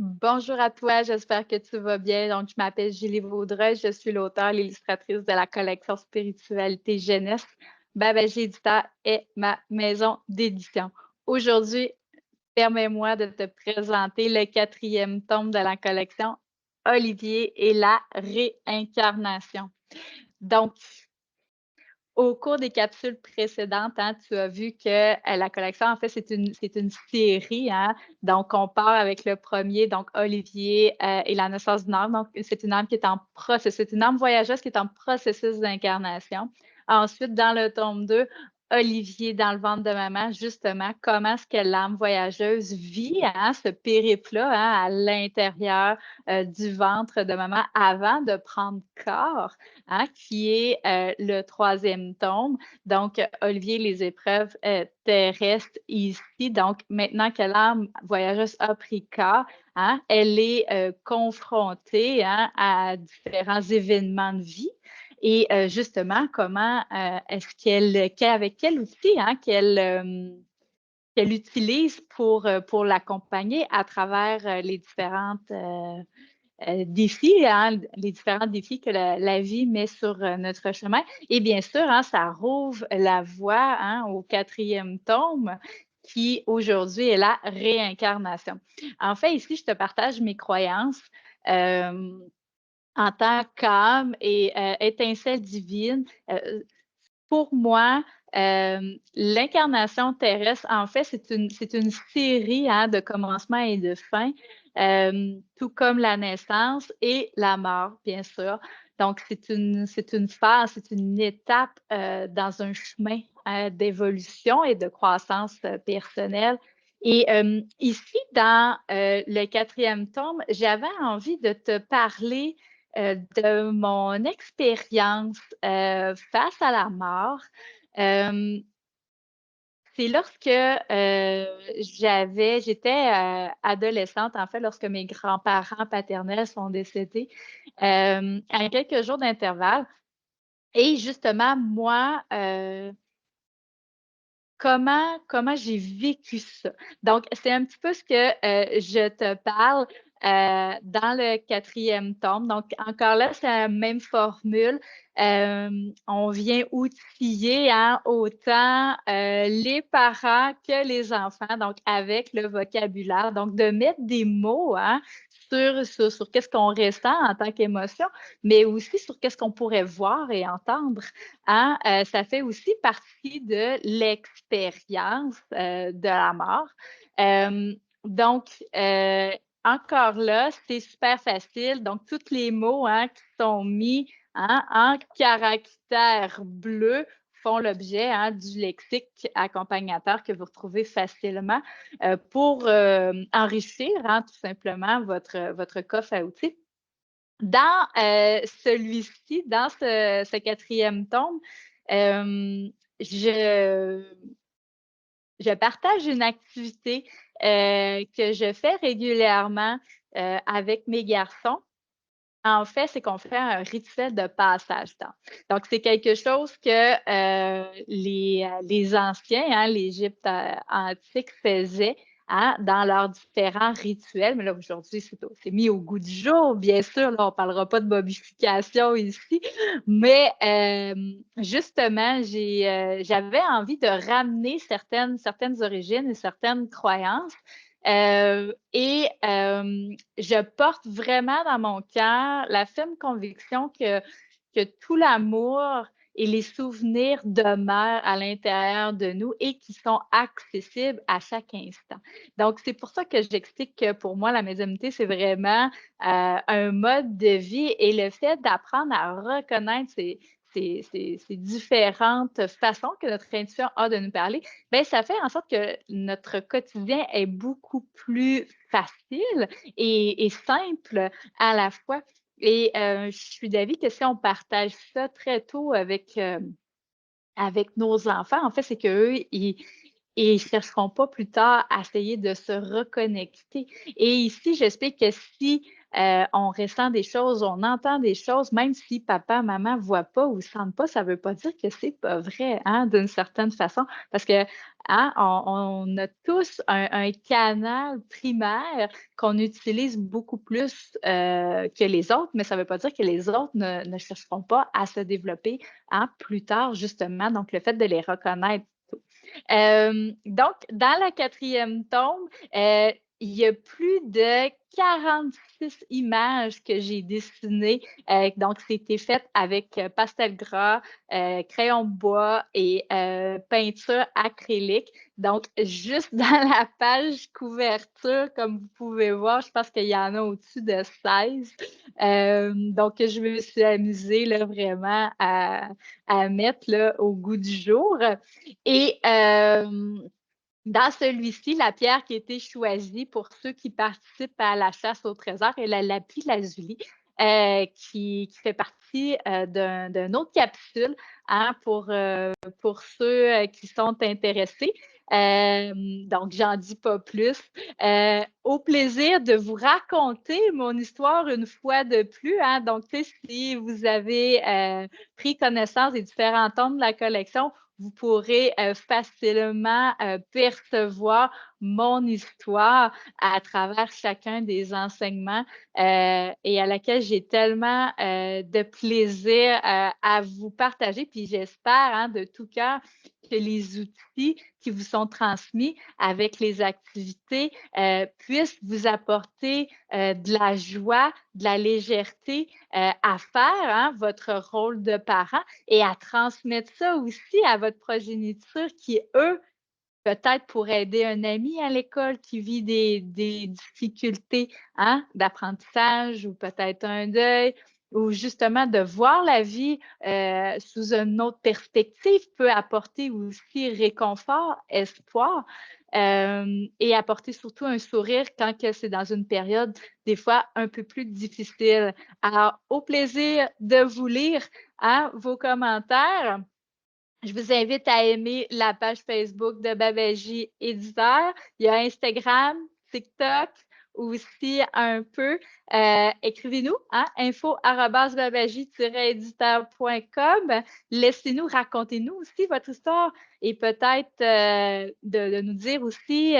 Bonjour à toi, j'espère que tu vas bien. Donc, je m'appelle Julie Vaudreuil, je suis l'auteure, l'illustratrice de la collection Spiritualité Jeunesse. Babagé Éditeur est ma maison d'édition. Aujourd'hui, permets-moi de te présenter le quatrième tome de la collection Olivier et la réincarnation. Donc, au cours des capsules précédentes, hein, tu as vu que, la collection, en fait, c'est une série, hein. Donc on part avec le premier, donc Olivier, et la naissance d'une âme. Donc c'est une âme qui est en processus, c'est une âme voyageuse qui est en processus d'incarnation. Ensuite, dans le tome 2, Olivier dans le ventre de maman, justement, comment est-ce que l'âme voyageuse vit, hein, ce périple-là, hein, à l'intérieur, du ventre de maman avant de prendre corps, hein, qui est le troisième tome. Donc, Olivier, les épreuves terrestres ici. Donc, maintenant que l'âme voyageuse a pris corps, hein, elle est confrontée, hein, à différents événements de vie. Et justement, comment est-ce avec quel outil, hein, qu'elle utilise pour l'accompagner à travers les différentes défis, hein, les différents défis que la vie met sur notre chemin. Et bien sûr, hein, ça rouvre la voie, hein, au quatrième tome qui aujourd'hui est la réincarnation. En fait, ici, je te partage mes croyances euh, en tant qu'âme et étincelle divine. Pour moi, l'incarnation terrestre, en fait, c'est une série, hein, de commencements et de fins, tout comme la naissance et la mort, bien sûr. Donc, c'est une phase, c'est une étape dans un chemin d'évolution et de croissance personnelle. Et ici, dans le quatrième tome, j'avais envie de te parler de mon expérience face à la mort. Euh, c'est lorsque j'étais adolescente, en fait, lorsque mes grands-parents paternels sont décédés, à quelques jours d'intervalle. Et justement, moi, comment j'ai vécu ça? Donc, c'est un petit peu ce que je te parle dans le quatrième tome. Donc, encore là, c'est la même formule. On vient outiller, hein, autant les parents que les enfants, donc avec le vocabulaire. Donc, de mettre des mots, hein, sur qu'est-ce qu'on ressent en tant qu'émotion, mais aussi sur qu'est-ce qu'on pourrait voir et entendre, hein. Ça fait aussi partie de l'expérience de la mort. Euh, donc, encore là, c'est super facile. Donc, tous les mots, hein, qui sont mis, hein, en caractère bleu font l'objet, hein, du lexique accompagnateur que vous retrouvez facilement pour enrichir, hein, tout simplement votre coffre à outils. Dans celui-ci, dans ce quatrième tome, euh, je, je partage une activité que je fais régulièrement avec mes garçons. En fait, c'est qu'on fait un rituel de passage-temps. Donc, c'est quelque chose que les anciens, hein, l'Égypte antique faisait, hein, dans leurs différents rituels. Mais là, aujourd'hui, c'est mis au goût du jour. Bien sûr, là, on ne parlera pas de momification ici. Mais justement, j'avais envie de ramener certaines origines et certaines croyances. Je porte vraiment dans mon cœur la ferme conviction que tout l'amour et les souvenirs demeurent à l'intérieur de nous et qui sont accessibles à chaque instant. Donc, c'est pour ça que j'explique que pour moi, la médiumnité, c'est vraiment un mode de vie et le fait d'apprendre à reconnaître ces différentes façons que notre intuition a de nous parler, ben, ça fait en sorte que notre quotidien est beaucoup plus facile et simple à la fois. Et je suis d'avis que si on partage ça très tôt avec nos enfants, en fait, c'est qu'eux, ils ne chercheront pas plus tard à essayer de se reconnecter. Et ici, j'explique que si on ressent des choses, on entend des choses, même si papa, maman ne voient pas ou ne sentent pas, ça ne veut pas dire que c'est pas vrai, hein, d'une certaine façon. Parce que hein, on a tous un canal primaire qu'on utilise beaucoup plus que les autres, mais ça ne veut pas dire que les autres ne chercheront pas à se développer, hein, plus tard, justement. Donc, le fait de les reconnaître. Donc, dans la quatrième tombe, il y a plus de 46 images que j'ai dessinées. Donc, c'était fait avec pastel gras, crayon de bois et peinture acrylique. Donc, juste dans la page couverture, comme vous pouvez voir, je pense qu'il y en a au-dessus de 16. Donc, je me suis amusée là, vraiment à mettre là, au goût du jour. Et dans celui-ci, la pierre qui a été choisie pour ceux qui participent à la chasse au trésor est la lapis lazuli, qui fait partie d'une autre capsule, hein, pour ceux qui sont intéressés. Donc, j'en dis pas plus. Au plaisir de vous raconter mon histoire une fois de plus, hein. Donc, tu sais, si vous avez pris connaissance des différents tomes de la collection, vous pourrez facilement percevoir mon histoire à travers chacun des enseignements et à laquelle j'ai tellement de plaisir à vous partager. Puis j'espère hein, de tout cœur que les outils qui vous sont transmis avec les activités puissent vous apporter de la joie, de la légèreté à faire hein, votre rôle de parent et à transmettre ça aussi à votre progéniture qui, eux, peut-être pour aider un ami à l'école qui vit des difficultés hein, d'apprentissage ou peut-être un deuil, ou justement de voir la vie sous une autre perspective peut apporter aussi réconfort, espoir et apporter surtout un sourire quand c'est dans une période des fois un peu plus difficile. Alors, au plaisir de vous lire hein, vos commentaires. Je vous invite à aimer la page Facebook de Babaji Éditeur. Il y a Instagram, TikTok aussi un peu. Écrivez-nous, hein, info@babaji-éditeur.com. Laissez-nous, racontez-nous aussi votre histoire et peut-être de nous dire aussi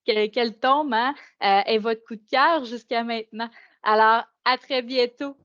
quel tome hein, est votre coup de cœur jusqu'à maintenant. Alors, à très bientôt.